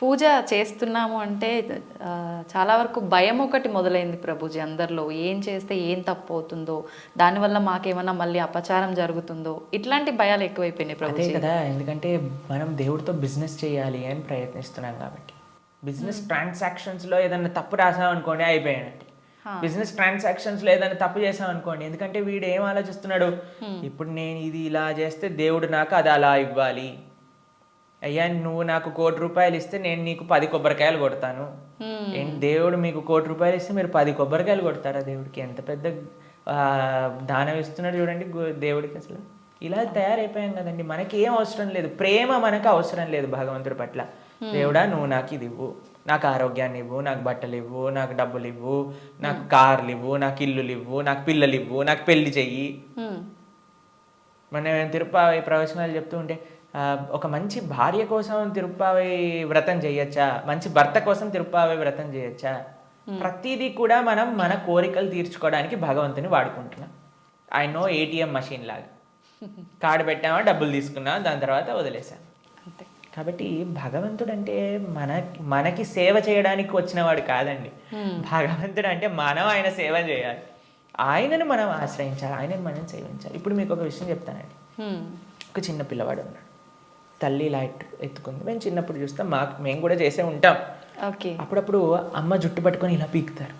పూజ చేస్తున్నాము అంటే చాలా వరకు భయం ఒకటి మొదలైంది ప్రభుజీ అందరిలో. ఏం చేస్తే ఏం తప్పు అవుతుందో, దానివల్ల మాకేమన్నా మళ్ళీ అపచారం జరుగుతుందో, ఇట్లాంటి భయాలు ఎక్కువైపోయినాయి అదే ప్రభుజీ. కదా, ఎందుకంటే మనం దేవుడితో బిజినెస్ చేయాలి అని ప్రయత్నిస్తున్నాం కాబట్టి. బిజినెస్ ట్రాన్సాక్షన్స్లో ఏదైనా తప్పు రాసామనుకోండి అయిపోయానంటే. బిజినెస్ ట్రాన్సాక్షన్స్లో ఏదైనా తప్పు చేసామనుకోండి, ఎందుకంటే వీడు ఏం ఆలోచిస్తున్నాడు, ఇప్పుడు నేను ఇది ఇలా చేస్తే దేవుడు నాకు అది అలా ఇవ్వాలి, అయ్యా నువ్వు నాకు ₹1,00,00,000 ఇస్తే నేను నీకు 10 కొబ్బరికాయలు కొడతాను. ఏంటి దేవుడు మీకు ₹1,00,00,000 ఇస్తే మీరు 10 కొబ్బరికాయలు కొడతారా దేవుడికి? ఎంత పెద్ద దానం ఇస్తున్నాడు చూడండి దేవుడికి. అసలు ఇలా తయారైపోయాం కదండి. మనకి ఏం అవసరం లేదు, ప్రేమ మనకు అవసరం లేదు భగవంతుడి పట్ల. దేవుడా నువ్వు నాకు ఇది ఇవ్వు, నాకు ఆరోగ్యాన్ని ఇవ్వు, నాకు బట్టలు ఇవ్వు, నాకు డబ్బులు ఇవ్వు, నాకు కార్లు ఇవ్వు, నాకు ఇల్లులు ఇవ్వు, నాకు పిల్లలు ఇవ్వు, నాకు పెళ్లి చెయ్యి. మనం తిరుపతి ప్రవచనాలు చెప్తూ ఉంటే ఒక మంచి భార్య కోసం తిరుప్పావై వ్రతం చేయొచ్చా, మంచి భర్త కోసం తిరుప్పావై వ్రతం చేయొచ్చా? ప్రతిదీ కూడా మనం మన కోరికలు తీర్చుకోవడానికి భగవంతుని వాడుకుంటున్నాం. ఐ నో ఏటీఎం మషిన్ లాగా కార్డు పెట్టామా, డబ్బులు తీసుకున్నాం, దాని తర్వాత వదిలేసాం. కాబట్టి భగవంతుడు అంటే మనకి సేవ చేయడానికి వచ్చినవాడు కాదండి. భగవంతుడు అంటే మనం ఆయన సేవ చేయాలి, ఆయనను మనం ఆశ్రయించాలి, ఆయనను మనం సేవించాలి. ఇప్పుడు మీకు ఒక విషయం చెప్తానండి. ఒక చిన్న పిల్లవాడు ఉన్నాడు, తల్లి ఇలా ఎత్తుకుంది. మేము చిన్నప్పుడు చూస్తాం, మేము కూడా చేసే ఉంటాం. అప్పుడప్పుడు అమ్మ జుట్టు పట్టుకొని ఇలా పీకుతారు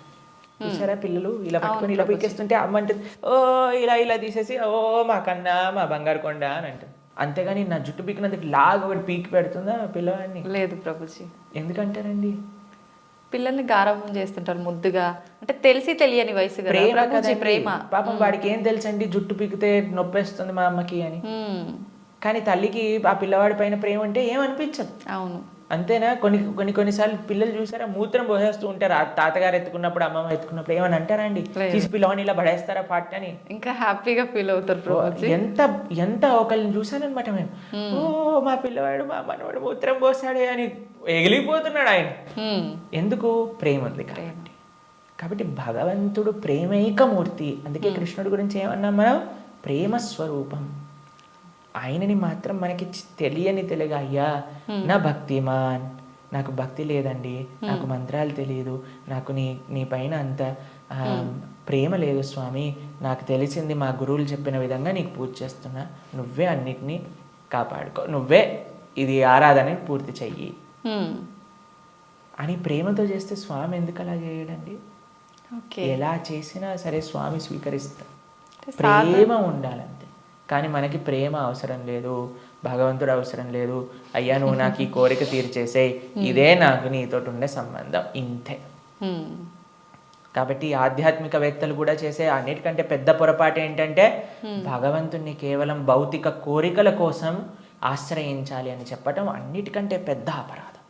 చూసారా, పిల్లలు ఇలా పట్టుకొని ఇలా పీకేస్తుంటే అమ్మ అంటే ఓ ఇలా ఇలా తీసేసి ఓ మా కన్నా మా బంగారు కొండ అని అంటుంది. అంతేగాని నా జుట్టు పీకినందుకు లాగా ఒకటి పీకి పెడుతుందా పిల్లవాడిని? లేదు ప్రభుజీ. ఎందుకంటారండి? పిల్లల్ని గారాబం చేస్తుంటారు ముద్దుగా, అంటే తెలిసి తెలియని వయసు. ప్రేమ. పాపం వాడికి ఏం తెలుసండి జుట్టు పీకితే నొప్పేస్తుంది మా అమ్మకి అని. కానీ తల్లికి ఆ పిల్లవాడి పైన ప్రేమ అంటే ఏమనిపించదు. అవును, అంతేనా? కొన్నిసార్లు పిల్లలు చూసారా మూత్రం పోసేస్తూ ఉంటారు, తాతగారు ఎత్తుకున్నప్పుడు అమ్మమ్మ ఎత్తుకున్నప్పుడు ఏమని అంటారా అండి, తీసి పిల్లవాడిని ఇలా పడేస్తారా పాట అని? ఇంకా హ్యాపీగా ఫీల్ అవుతారు. ఎంత ఒకళ్ళని చూసానమాట మేము, ఓ మా పిల్లవాడు మా మనవాడు మూత్రం పోసాడే అని ఎగిలిపోతున్నాడు ఆయన. ఎందుకు? ప్రేమ ఉంది కాబట్టి భగవంతుడు ప్రేమైకమూర్తి. అందుకే కృష్ణుడి గురించి ఏమన్నాం మనం? ప్రేమ స్వరూపం. ఆయనని మాత్రం మనకి తెలియగా, అయ్యా నా భక్తిమాన్, నాకు భక్తి లేదండి, నాకు మంత్రాలు తెలియదు, నాకు నీ పైన అంత ప్రేమ లేదు స్వామి, నాకు తెలిసింది మా గురువులు చెప్పిన విధంగా నీకు పూజ చేస్తున్నా, నువ్వే అన్నిటినీ కాపాడుకో, నువ్వే ఇది ఆరాధనని పూర్తి చెయ్యి అని ప్రేమతో చేస్తే స్వామి ఎందుకు అలా చేయడండి? ఎలా చేసినా సరే స్వామి స్వీకరిస్తా. ప్రేమ ఉండాలంతే. కానీ మనకి ప్రేమ అవసరం లేదు, భగవంతుడు అవసరం లేదు. అయ్యా నువ్వు నాకు ఈ కోరిక తీర్చేసేయ్, ఇదే నాకు నీతో ఉండే సంబంధం, ఇంతే. కాబట్టి ఆధ్యాత్మికవేత్తలు కూడా చేసే అన్నిటికంటే పెద్ద పొరపాటు ఏంటంటే భగవంతుణ్ణి కేవలం భౌతిక కోరికల కోసం ఆశ్రయించాలి అని చెప్పటం అన్నిటికంటే పెద్ద అపరాధం.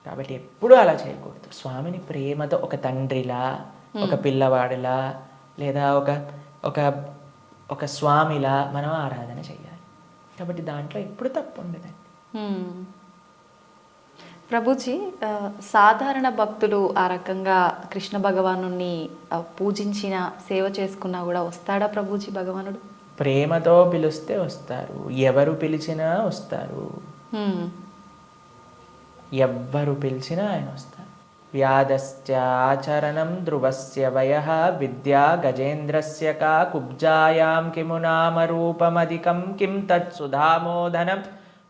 కాబట్టి ఎప్పుడూ అలా చేయకూడదు. స్వామిని ప్రేమతో ఒక తండ్రిలా, ఒక పిల్లవాడిలా, లేదా ఒక స్వామిలా మనం ఆరాధన చేయాలి. కాబట్టి దాంట్లో ఎప్పుడు తప్పు ఉండదండి. ప్రభుజీ, సాధారణ భక్తులు ఆ రకంగా కృష్ణ భగవాను పూజించిన సేవ చేసుకున్నా కూడా వస్తాడా ప్రభుజీ భగవానుడు? ప్రేమతో పిలిస్తే వస్తారు, ఎవరు పిలిచినా వస్తారు. ఎవ్వరు పిలిచినా ఆయన వస్తారు. వ్యాధశ్చాచరణం ధ్రువస్య వయః విద్యా గజేంద్రస్య కా కుబ్జాయాం కిము నామ రూపమధికం కిం తత్సుధామోదనం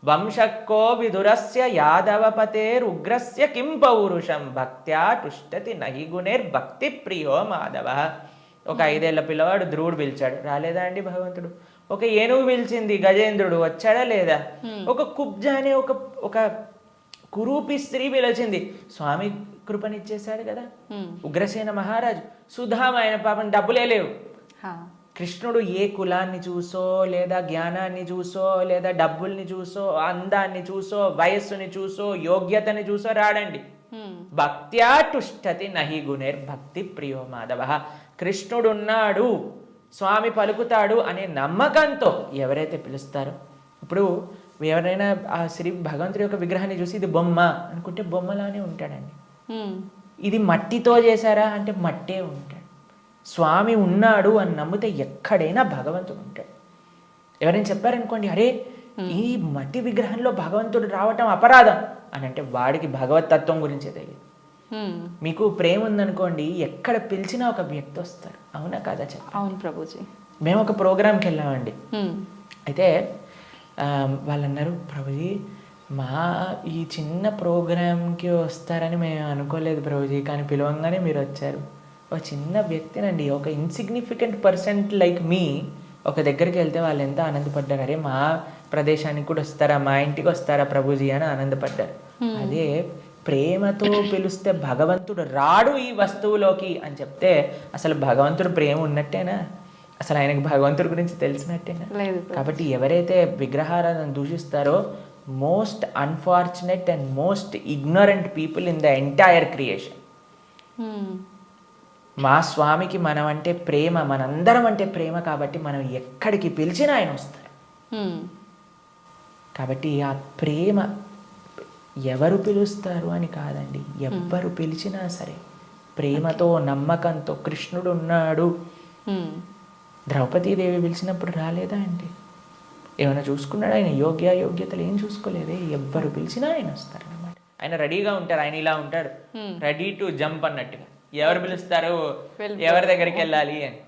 వంశక్కో విదురస్య యాదవపతేరుగ్రస్య కిం పౌరుషం భక్త్యా టుష్టతి నహి గుణైర్భక్తి ప్రియో మాధవ. ఒక 5 ఏళ్ల పిల్లవాడు ధ్రువుడు పిలిచాడు, రాలేదా అండి భగవంతుడు? ఒక ఏనుగు పిలిచింది, గజేంద్రుడు వచ్చాడా లేదా? ఒక కుబ్జ అనే ఒక కురూపి స్త్రీ పిలిచింది, స్వామి కృపనిచ్చేశాడు కదా. ఉగ్రసేన మహారాజు, సుధామ, ఆయన పాపం డబ్బులే లేవు. కృష్ణుడు ఏ కులాన్ని చూసో, లేదా జ్ఞానాన్ని చూసో, లేదా డబ్బుల్ని చూసో, అందాన్ని చూసో, వయస్సుని చూసో, యోగ్యతని చూసో రాడండి. భక్త్యా టుష్టతి నహి గుణైర్భక్తి ప్రియో మాధవ. కృష్ణుడున్నాడు, స్వామి పలుకుతాడు అనే నమ్మకంతో ఎవరైతే పిలుస్తారో, ఇప్పుడు ఎవరైనా ఆ శ్రీ భగవంతుడి యొక్క విగ్రహాన్ని చూసి ఇది బొమ్మ అనుకుంటే బొమ్మలానే ఉంటాడండి. ఇది మట్టితో చేశారా అంటే మట్టే ఉంటాడు. స్వామి ఉన్నాడు అని నమ్మితే ఎక్కడైనా భగవంతుడు ఉంటాడు. ఎవరైనా చెప్పారనుకోండి, అరే ఈ మట్టి విగ్రహంలో భగవంతుడు రావటం అపరాధం అని అంటే వాడికి భగవత్ తత్వం గురించే తెలియదు. మీకు ప్రేమ ఉందనుకోండి, ఎక్కడ పిలిచినా ఒక వ్యక్తి వస్తారు. అవునా కాదా చెప్పండి? అవును ప్రభుజీ. మేము ఒక ప్రోగ్రామ్కి వెళ్ళామండి. అయితే వాళ్ళు అన్నారు, ప్రభుజీ మా ఈ చిన్న ప్రోగ్రామ్కి వస్తారని మేము అనుకోలేదు ప్రభుజీ, కానీ పిలవంగానే మీరు వచ్చారు. ఒక చిన్న వ్యక్తినండి, ఒక ఇన్సిగ్నిఫికెంట్ పర్సెంట్ లైక్ మీ ఒక దగ్గరికి వెళ్తే వాళ్ళు ఎంత ఆనందపడ్డారు. అరే మా ప్రదేశానికి కూడా వస్తారా, మా ఇంటికి వస్తారా ప్రభుజీ అని ఆనందపడ్డారు. అదే ప్రేమతో పిలిస్తే భగవంతుడు రాడు ఈ వస్తువులోకి అని చెప్తే అసలు భగవంతుడు ప్రేమ ఉన్నట్టేనా? అసలు ఆయనకి భగవంతుడి గురించి తెలిసినట్టేనా? లేదు. కాబట్టి ఎవరైతే విగ్రహారాధన దూషిస్తారో most unfortunate and most ignorant people in the entire creation. మా స్వామికి మనం అంటే ప్రేమ, మనందరం అంటే ప్రేమ, కాబట్టి మనం ఎక్కడికి పిలిచినా ఆయన వస్తారు. కాబట్టి ఆ ప్రేమ ఎవరు పిలుస్తారు అని కాదండి, ఎవ్వరు పిలిచినా సరే ప్రేమతో నమ్మకంతో కృష్ణుడు ఉన్నాడు. ద్రౌపదీదేవి పిలిచినప్పుడు రాలేదా అండి? ఏమైనా చూసుకున్నాడు ఆయన? యోగ్యతలు ఏం చూసుకోలేదే. ఎవ్వరు పిలిచినా ఆయన వస్తారు అనమాట. ఆయన రెడీగా ఉంటారు. ఆయన ఇలా ఉంటాడు, రెడీ టు జంప్ అన్నట్టుగా. ఎవరు పిలుస్తారు, ఎవరి దగ్గరికి వెళ్ళాలి అని.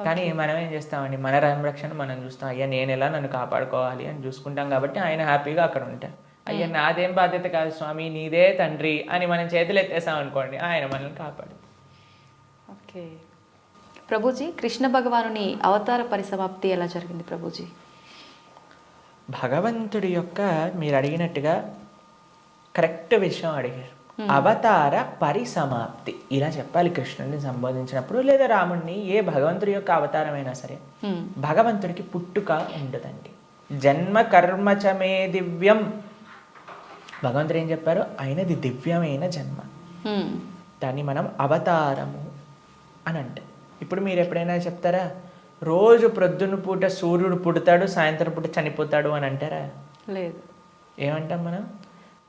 కానీ మనం ఏం చేస్తామండి, మన సంరక్షణ మనం చూస్తాం. అయ్యా నేను ఎలా నన్ను కాపాడుకోవాలి అని చూసుకుంటాం. కాబట్టి ఆయన హ్యాపీగా అక్కడ ఉంటారు. అయ్యా నాదేం బాధ్యత కాదు స్వామి, నీదే తండ్రి అని మనం చేతులు ఎత్తేసాం అనుకోండి, ఆయన మనల్ని కాపాడు. ఓకే ప్రభుజీ, కృష్ణ భగవానుని అవతార పరిసమాప్తి ఎలా జరిగింది ప్రభుజీ? భగవంతుడి యొక్క మీరు అడిగినట్టుగా కరెక్ట్ విషయం అడిగారు. అవతార పరిసమాప్తి ఇలా చెప్పాలి కృష్ణుడిని సంబోధించినప్పుడు, లేదా రాముడిని, ఏ భగవంతుడి యొక్క అవతారమైనా సరే. భగవంతుడికి పుట్టుక ఉండదండి. జన్మ కర్మచమే దివ్యం. భగవంతుడు ఏం చెప్పారు? ఆయనది దివ్యమైన జన్మ. దాన్ని మనం అవతారము అని అంటే. ఇప్పుడు మీరు ఎప్పుడైనా చెప్తారా, రోజు ప్రొద్దున పూట సూర్యుడు పుడతాడు, సాయంత్రం పూట చనిపోతాడు అని అంటారా? లేదు. ఏమంటాం మనం?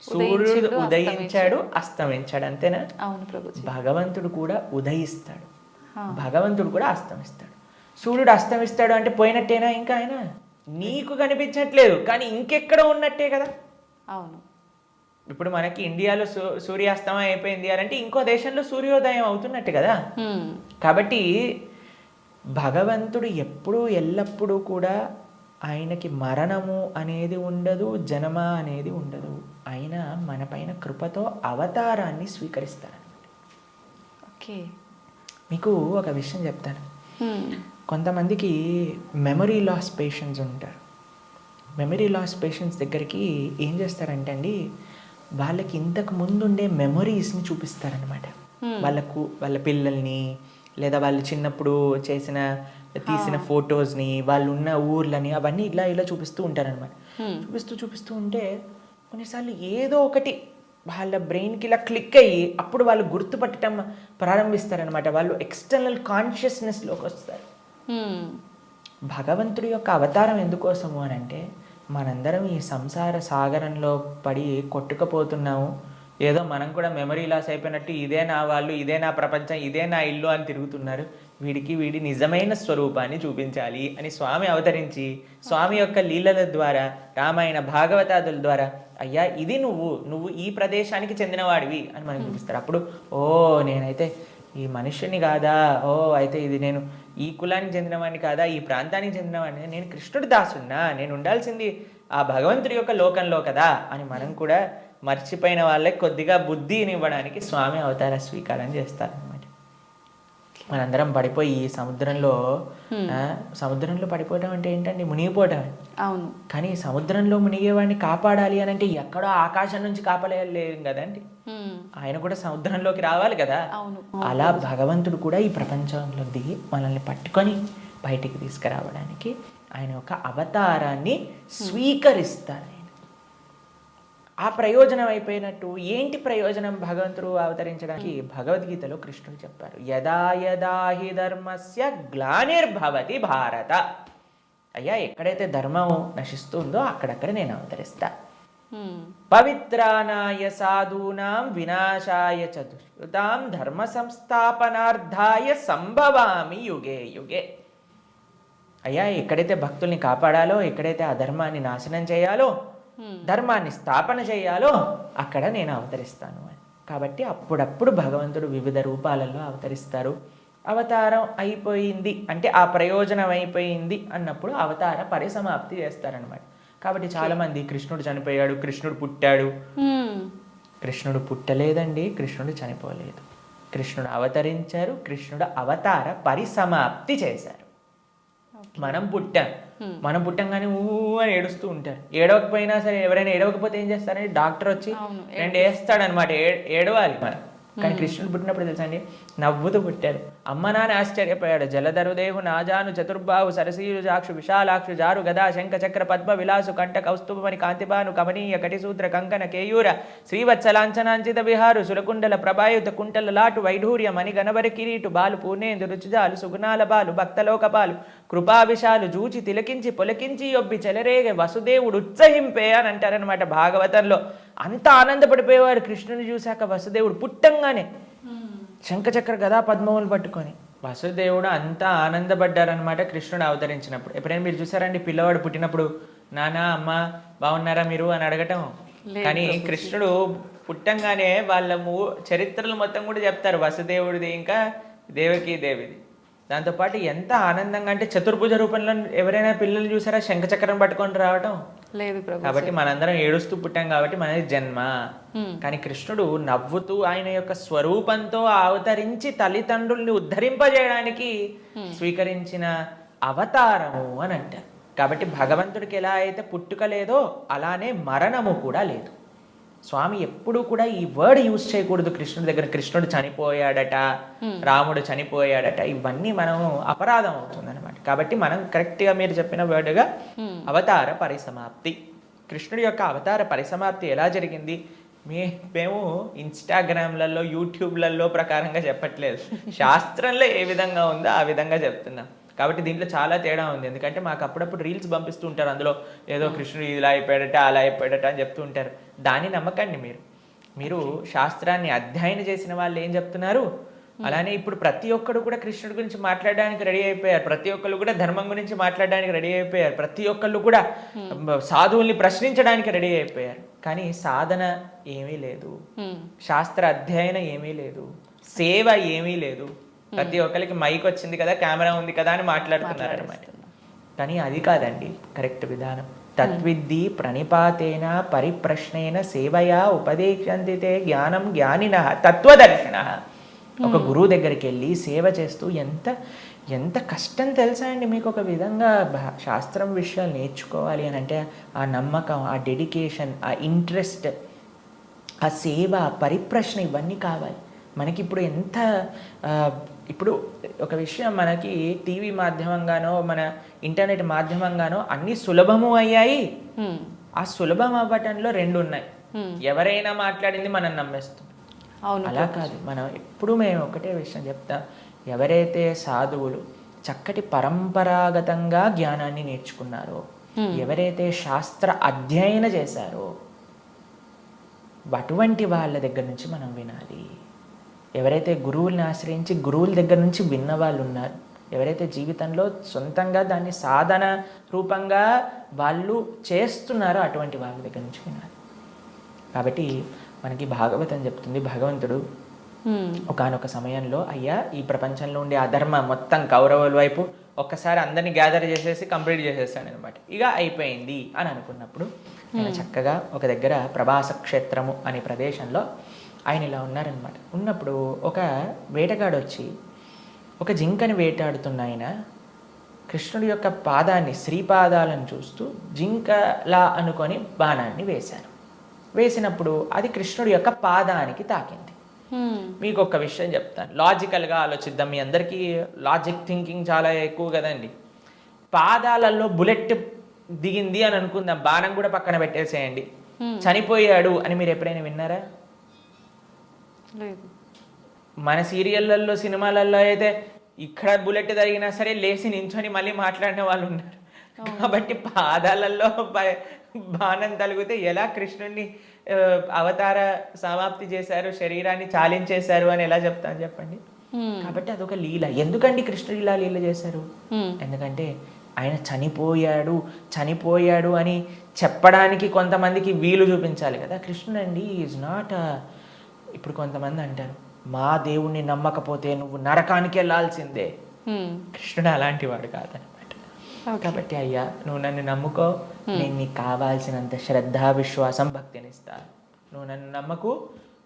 సూర్యుడు ఉదయించాడు, అస్తమించాడు, అంతేనా? అవును ప్రభుజీ. భగవంతుడు కూడా ఉదయిస్తాడు, భగవంతుడు కూడా అస్తమిస్తాడు. సూర్యుడు అస్తమిస్తాడు అంటే పోయినట్టేనా? ఇంకా ఆయన నీకు కనిపించట్లేదు, కానీ ఇంకెక్కడ ఉన్నట్టే కదా. అవును. ఇప్పుడు మనకి ఇండియాలో సూర్యాస్తమయం అయిపోయింది అంటే ఇంకో దేశంలో సూర్యోదయం అవుతున్నట్టు కదా. కాబట్టి భగవంతుడు ఎప్పుడూ ఎల్లప్పుడూ కూడా ఆయనకి మరణము అనేది ఉండదు, జన్మ అనేది ఉండదు. ఆయన మన పైన కృపతో అవతారాన్ని స్వీకరిస్తారనమాట. ఓకే, మీకు ఒక విషయం చెప్తాను. కొంతమందికి మెమరీ లాస్ పేషెంట్స్ ఉంటారు. మెమరీ లాస్ పేషెంట్స్ దగ్గరికి ఏం చేస్తారంటే అండి, వాళ్ళకి ఇంతకు ముందు ఉండే మెమరీస్ని చూపిస్తారనమాట. వాళ్ళ పిల్లల్ని, లేదా వాళ్ళు చిన్నప్పుడు తీసిన ఫొటోస్ని, వాళ్ళు ఉన్న ఊర్లని, అవన్నీ ఇలా చూపిస్తూ ఉంటారనమాట. చూపిస్తూ ఉంటే కొన్నిసార్లు ఏదో ఒకటి వాళ్ళ బ్రెయిన్కి ఇలా క్లిక్ అయ్యి అప్పుడు వాళ్ళు గుర్తుపట్టడం ప్రారంభిస్తారనమాట. వాళ్ళు ఎక్స్టర్నల్ కాన్షియస్నెస్లోకి వస్తారు. భగవంతుడి యొక్క అవతారం ఎందుకోసము అని అంటే, మనందరం ఈ సంసార సాగరంలో పడి కొట్టుకుపోతున్నాము. ఏదో మనం కూడా మెమరీ లాస్ అయిపోయినట్టు ఇదే నా వాళ్ళు, ఇదే నా ప్రపంచం, ఇదే నా ఇల్లు అని తిరుగుతున్నారు. వీడి నిజమైన స్వరూపాన్ని చూపించాలి అని స్వామి అవతరించి, స్వామి యొక్క లీలల ద్వారా, రామాయణ భాగవతాదుల ద్వారా, అయ్యా ఇది నువ్వు ఈ ప్రదేశానికి చెందినవాడివి అని మనకు చూపిస్తారు. అప్పుడు నేనైతే ఈ మనుష్యుని కాదా, అయితే ఇది నేను ఈ కులానికి చెందినవాడిని కాదా, ఈ ప్రాంతానికి చెందినవాడిని, నేను కృష్ణుడి దాసున్నా, నేను ఉండాల్సింది ఆ భగవంతుడి యొక్క లోకంలో కదా అని మనం కూడా మర్చిపోయిన వాళ్ళకి కొద్దిగా బుద్ధిని ఇవ్వడానికి స్వామి అవతార స్వీకారం చేస్తారనమాట. మనందరం పడిపోయి సముద్రంలో పడిపోవడం అంటే ఏంటండి? మునిగిపోవడం. అవును. కానీ సముద్రంలో మునిగేవాడిని కాపాడాలి అని అంటే ఎక్కడో ఆకాశం నుంచి కాపాడలేదు కదండి, ఆయన కూడా సముద్రంలోకి రావాలి కదా. అలా భగవంతుడు కూడా ఈ ప్రపంచంలో దిగి మనల్ని పట్టుకొని బయటికి తీసుకురావడానికి ఆయన యొక్క అవతారాన్ని స్వీకరిస్తారు. ఆ ప్రయోజనం అయిపోయినట్టు ఏంటి ప్రయోజనం భగవంతుడు అవతరించడానికి? భగవద్గీతలో కృష్ణుడు చెప్పారు, యదా యదా హి ధర్మస్య గ్లానిర్భవతి భారత. అయ్యా ఎక్కడైతే ధర్మం నశిస్తుందో అక్కడక్కడ నేను అవతరిస్తా. పవిత్రానాయ సాధూనాం వినాశాయ చ దుష్కృతాం ధర్మ సంస్థాపనార్థాయ సంభవామి యుగే యుగే. అయ్యా ఎక్కడైతే భక్తుల్ని కాపాడాలో, ఎక్కడైతే అధర్మాన్ని నాశనం చేయాలో, ధర్మాన్ని స్థాపన చేయాలో అక్కడ నేను అవతరిస్తాను అని. కాబట్టి అప్పుడప్పుడు భగవంతుడు వివిధ రూపాలలో అవతరిస్తారు. అవతారం అయిపోయింది అంటే ఆ ప్రయోజనం అయిపోయింది అన్నప్పుడు అవతార పరిసమాప్తి చేస్తారనమాట. కాబట్టి చాలామంది కృష్ణుడు చనిపోయాడు, కృష్ణుడు పుట్టాడు. కృష్ణుడు పుట్టలేదండి, కృష్ణుడు చనిపోలేదు. కృష్ణుడు అవతరించారు, కృష్ణుడు అవతార పరిసమాప్తి చేశారు. మనం పుట్టంగానే అని ఏడుస్తూ ఉంటారు. ఏడవకపోయినా సరే, ఎవరైనా ఏడవకపోతే ఏం చేస్తారంటే డాక్టర్ వచ్చి రెండు వేస్తాడనమాట, ఏడవాలి మనం. కానీ కృష్ణుడు పుట్టినప్పుడు తెలుసా అండి, నవ్వుతూ పుట్టాడు. అమ్మ నాన్న ఆశ్చర్యపోయాడు. జలధరుదేహు నాజాను చతుర్బాహు సరసీరు జాక్షు విశాలాక్షు జారు గదా శంఖ చక్ర పద్మ విలాసు కంఠ కౌస్తుభమణి కాంతిబాను కమనీయ కటిసూత్ర కంకణ కేయూర శ్రీవత్సలాంఛనాంచిత విహారు సురకుండల ప్రభాయుత కుంటల లాటు వైఢూర్య మణి గణవరి కిరీటు బాలు పూర్ణేందు రుచిజాలు సుగుణాల బాలు భక్తలోక బాలు కృపావిశాలు జూచి తిలకించి పొలకించి యొబ్బి చెలరేగే వసుదేవుడు ఉత్సహింపే అని అంటారనమాట భాగవతంలో. అంత ఆనందపడిపోయేవాడు కృష్ణుని చూశాక వసుదేవుడు పుట్టంగానే శంఖచక్ర గదా పద్మములు పట్టుకొని. వసుదేవుడు అంతా ఆనందపడ్డారనమాట కృష్ణుడు అవతరించినప్పుడు. ఎప్పుడైనా మీరు చూసారండి పిల్లవాడు పుట్టినప్పుడు నాన్న అమ్మ బాగున్నారా మీరు అని అడగటం? కానీ కృష్ణుడు పుట్టంగానే వాళ్ళ చరిత్రలు మొత్తం కూడా చెప్తారు, వసుదేవుడిది ఇంకా దేవకీ దేవిది. దాంతోపాటు ఎంత ఆనందంగా అంటే చతుర్భుజ రూపంలో ఎవరైనా పిల్లలు చూసారా శంఖచక్రం పట్టుకొని రావటం? లేదు. కాబట్టి మనందరం ఏడుస్తూ పుట్టాం కాబట్టి మనది జన్మ. కానీ కృష్ణుడు నవ్వుతూ ఆయన యొక్క స్వరూపంతో అవతరించి తల్లిదండ్రుల్ని ఉద్ధరింపజేయడానికి స్వీకరించిన అవతారము అని అంటారు. కాబట్టి భగవంతుడికి ఎలా అయితే పుట్టుక లేదో అలానే మరణము కూడా లేదు. స్వామి ఎప్పుడూ కూడా ఈ వర్డ్ యూజ్ చేయకూడదు కృష్ణుడి దగ్గర. కృష్ణుడు చనిపోయాడట, రాముడు చనిపోయాడట, ఇవన్నీ మనం అపరాధం అవుతుంది అనమాట. కాబట్టి మనం కరెక్ట్గా మీరు చెప్పిన వర్డ్గా అవతార పరిసమాప్తి, కృష్ణుడి యొక్క అవతార పరిసమాప్తి ఎలా జరిగింది మేము ఇన్స్టాగ్రామ్లలో యూట్యూబ్లలో ప్రకారంగా చెప్పట్లేదు, శాస్త్రంలో ఏ విధంగా ఉందో ఆ విధంగా చెప్తున్నాం. కాబట్టి దీంట్లో చాలా తేడా ఉంది. ఎందుకంటే మాకు అప్పుడప్పుడు రీల్స్ పంపిస్తూ ఉంటారు, అందులో ఏదో కృష్ణుడు ఇలా అయిపోయాడట అలా అయిపోయాడట అని చెప్తూ ఉంటారు. దాన్ని నమ్మకండి. మీరు శాస్త్రాన్ని అధ్యయనం చేసిన వాళ్ళు ఏం చెప్తున్నారు, అలానే ఇప్పుడు ప్రతి ఒక్కరు కూడా కృష్ణుడి గురించి మాట్లాడడానికి రెడీ అయిపోయారు. ప్రతి ఒక్కరు కూడా ధర్మం గురించి మాట్లాడడానికి రెడీ అయిపోయారు. ప్రతి ఒక్కళ్ళు కూడా సాధువుల్ని ప్రశ్నించడానికి రెడీ అయిపోయారు. కానీ సాధన ఏమీ లేదు, శాస్త్ర అధ్యయనం ఏమీ లేదు, సేవ ఏమీ లేదు. ప్రతి ఒక్కరికి మైక్ వచ్చింది కదా, కెమెరా ఉంది కదా అని మాట్లాడుతున్నారు అనమాట. కానీ అది కాదండి కరెక్ట్ విధానం. తద్విద్ధి ప్రణిపాతేన పరిప్రశ్నేన సేవయా ఉపదేశంతితే జ్ఞానం జ్ఞానిన తత్వదర్శన. ఒక గురువు దగ్గరికి వెళ్ళి సేవ చేస్తూ ఎంత కష్టం తెలుసా అండి మీకు. ఒక విధంగా శాస్త్రం విషయాలు నేర్చుకోవాలి అని అంటే ఆ నమ్మకం, ఆ డెడికేషన్, ఆ ఇంట్రెస్ట్, ఆ సేవ, ఆ పరిప్రశ్న ఇవన్నీ కావాలి మనకి. ఇప్పుడు ఒక విషయం, మనకి టీవీ మాధ్యమంగానో మన ఇంటర్నెట్ మాధ్యమంగానో అన్ని సులభము అయ్యాయి. ఆ సులభం అవ్వటంలో రెండు ఉన్నాయి. ఎవరైనా మాట్లాడింది మనం నమ్మేస్తాం. అలా కాదు. మేము ఒకటే విషయం చెప్తాం, ఎవరైతే సాధువులు చక్కటి పరంపరాగతంగా జ్ఞానాన్ని నేర్చుకున్నారో, ఎవరైతే శాస్త్ర అధ్యయన చేశారో అటువంటి వాళ్ళ దగ్గర నుంచి మనం వినాలి. ఎవరైతే గురువుల్ని ఆశ్రయించి గురువుల దగ్గర నుంచి విన్న వాళ్ళు ఉన్నారు, ఎవరైతే జీవితంలో సొంతంగా దాన్ని సాధన రూపంగా వాళ్ళు చేస్తున్నారో అటువంటి వాళ్ళ దగ్గర నుంచి వినాలి. కాబట్టి మనకి భాగవతం చెప్తుంది, భగవంతుడు ఒకానొక సమయంలో అయ్యా ఈ ప్రపంచంలో ఉండే అధర్మ మొత్తం కౌరవుల వైపు ఒక్కసారి అందరినీ గ్యాదర్ చేసేసి కంప్లీట్ చేసేస్తాడు అనమాట. ఇక అయిపోయింది అని అనుకున్నప్పుడు ఆయన చక్కగా ఒక దగ్గర ప్రభాస క్షేత్రము అనే ప్రదేశంలో ఆయన ఇలా ఉన్నారనమాట. ఉన్నప్పుడు ఒక వేటగాడు వచ్చి ఒక జింకని వేటాడుతున్న ఆయన కృష్ణుడి యొక్క పాదాన్ని, శ్రీపాదాలను చూస్తూ జింకలా అనుకొని బాణాన్ని వేసినప్పుడు అది కృష్ణుడి యొక్క పాదానికి తాకింది. మీకు ఒక విషయం చెప్తాను, లాజికల్గా ఆలోచిద్దాం. మీ అందరికీ లాజిక్ థింకింగ్ చాలా ఎక్కువ కదండి. పాదాలలో బుల్లెట్ దిగింది అని అనుకుందాం, బాణం కూడా పక్కన పెట్టేసేయండి, చనిపోయాడు అని మీరు ఎప్పుడైనా విన్నారా? మన సీరియళ్ళల్లో సినిమాలలో అయితే ఇక్కడ బుల్లెట్ తగినా సరే లేచి నించొని మళ్ళీ మాట్లాడిన వాళ్ళు ఉన్నారు. కాబట్టి పాదాలలో బాణం తగిలితే ఎలా కృష్ణుడిని అవతార సమాప్తి చేశారు, శరీరాన్ని చాలించేశారు అని ఎలా చెప్తాను చెప్పండి. కాబట్టి అదొక లీల. ఎందుకండి కృష్ణుడు ఇలా లీల చేశారు? ఎందుకంటే ఆయన చనిపోయాడు అని చెప్పడానికి కొంతమందికి వీలు చూపించాలి కదా. కృష్ణుడండి ఈజ్ నాట్. ఇప్పుడు కొంతమంది అంటారు, మా దేవుణ్ణి నమ్మకపోతే నువ్వు నరకానికి వెళ్ళాల్సిందే. కృష్ణుడు అలాంటి వాడు కాదనమాట. కాబట్టి అయ్యా, నువ్వు నన్ను నమ్ముకో, నేను నీకు కావాల్సినంత శ్రద్ధ, విశ్వాసం, భక్తినిస్తా. నువ్వు నన్ను నమ్మకు,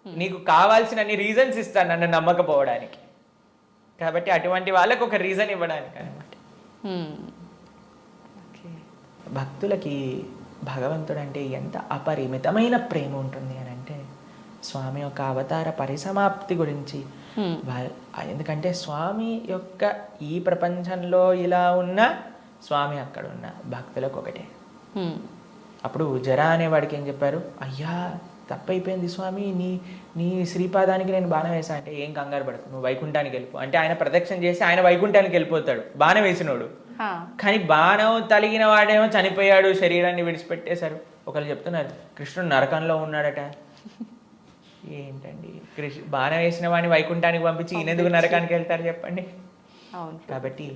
నీకు కావాల్సినన్ని రీజన్స్ ఇస్తాను నన్ను నమ్మకపోవడానికి. కాబట్టి అటువంటి వాళ్ళకు ఒక రీజన్ ఇవ్వడానికి అనమాట. భక్తులకి భగవంతుడు అంటే ఎంత అపరిమితమైన ప్రేమ ఉంటుంది అని అంటే, స్వామి యొక్క అవతార పరిసమాప్తి గురించి ఎందుకంటే స్వామి యొక్క ఈ ప్రపంచంలో ఇలా ఉన్న, స్వామి అక్కడ ఉన్న భక్తులకు ఒకటే. అప్పుడు జరా అనేవాడికి ఏం చెప్పారు, అయ్యా తప్పైపోయింది స్వామి, నీ శ్రీపాదానికి నేను బాణం వేసా అంటే, ఏం కంగారు పడకు, నువ్వు వైకుంఠానికి వెళ్ళిపో అంటే ఆయన ప్రదక్షిణ చేసి ఆయన వైకుంఠానికి వెళ్ళిపోతాడు బాణం వేసినోడు. కానీ బాణం తలిగిన వాడేమో చనిపోయాడు, శరీరాన్ని విడిచిపెట్టేశారు. ఒకళ్ళు చెప్తున్నారు కృష్ణుడు నరకంలో ఉన్నాడట. ఏంటండి, బాణం వేసిన వాడిని వైకుంఠానికి పంపించి ఈయనెందుకు నరకానికి వెళ్తారు చెప్పండి. కాబట్టి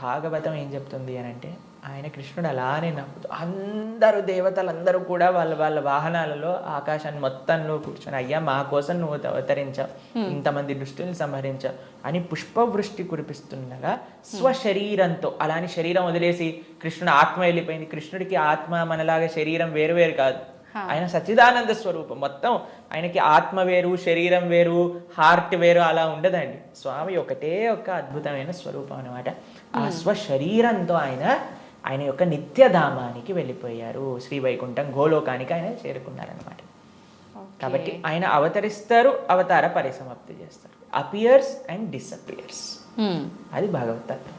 భాగవతం ఏం చెప్తుంది అని అంటే, ఆయన కృష్ణుడు అలానే నమ్ముతూ అందరూ దేవతలందరూ కూడా వాళ్ళ వాహనాలలో ఆకాశాన్ని మొత్తంలో కూర్చొని, అయ్యా మా కోసం నువ్వు అవతరించావు, ఇంతమంది దుష్టుల్ని సంహరించావు అని పుష్పవృష్టి కురిపిస్తుండగా స్వశరీరంతో, అలాని శరీరం వదిలేసి కృష్ణుడు ఆత్మ వెళ్ళిపోయింది. కృష్ణుడికి ఆత్మ మనలాగా శరీరం వేరు కాదు. ఆయన సచ్చిదానంద స్వరూపం. మొత్తం ఆయనకి ఆత్మ వేరు, శరీరం వేరు, హార్ట్ వేరు అలా ఉండదండి. స్వామి ఒకటే ఒక అద్భుతమైన స్వరూపం అనమాట. ఆ స్వశరీరంతో ఆయన యొక్క నిత్యధామానికి వెళ్ళిపోయారు. శ్రీ వైకుంఠం గోలోకానికి ఆయన చేరుకున్నారనమాట. కాబట్టి ఆయన అవతరిస్తారు, అవతార పరిసమాప్తి చేస్తారు. Appears and disappears. అది భగవతత్వం.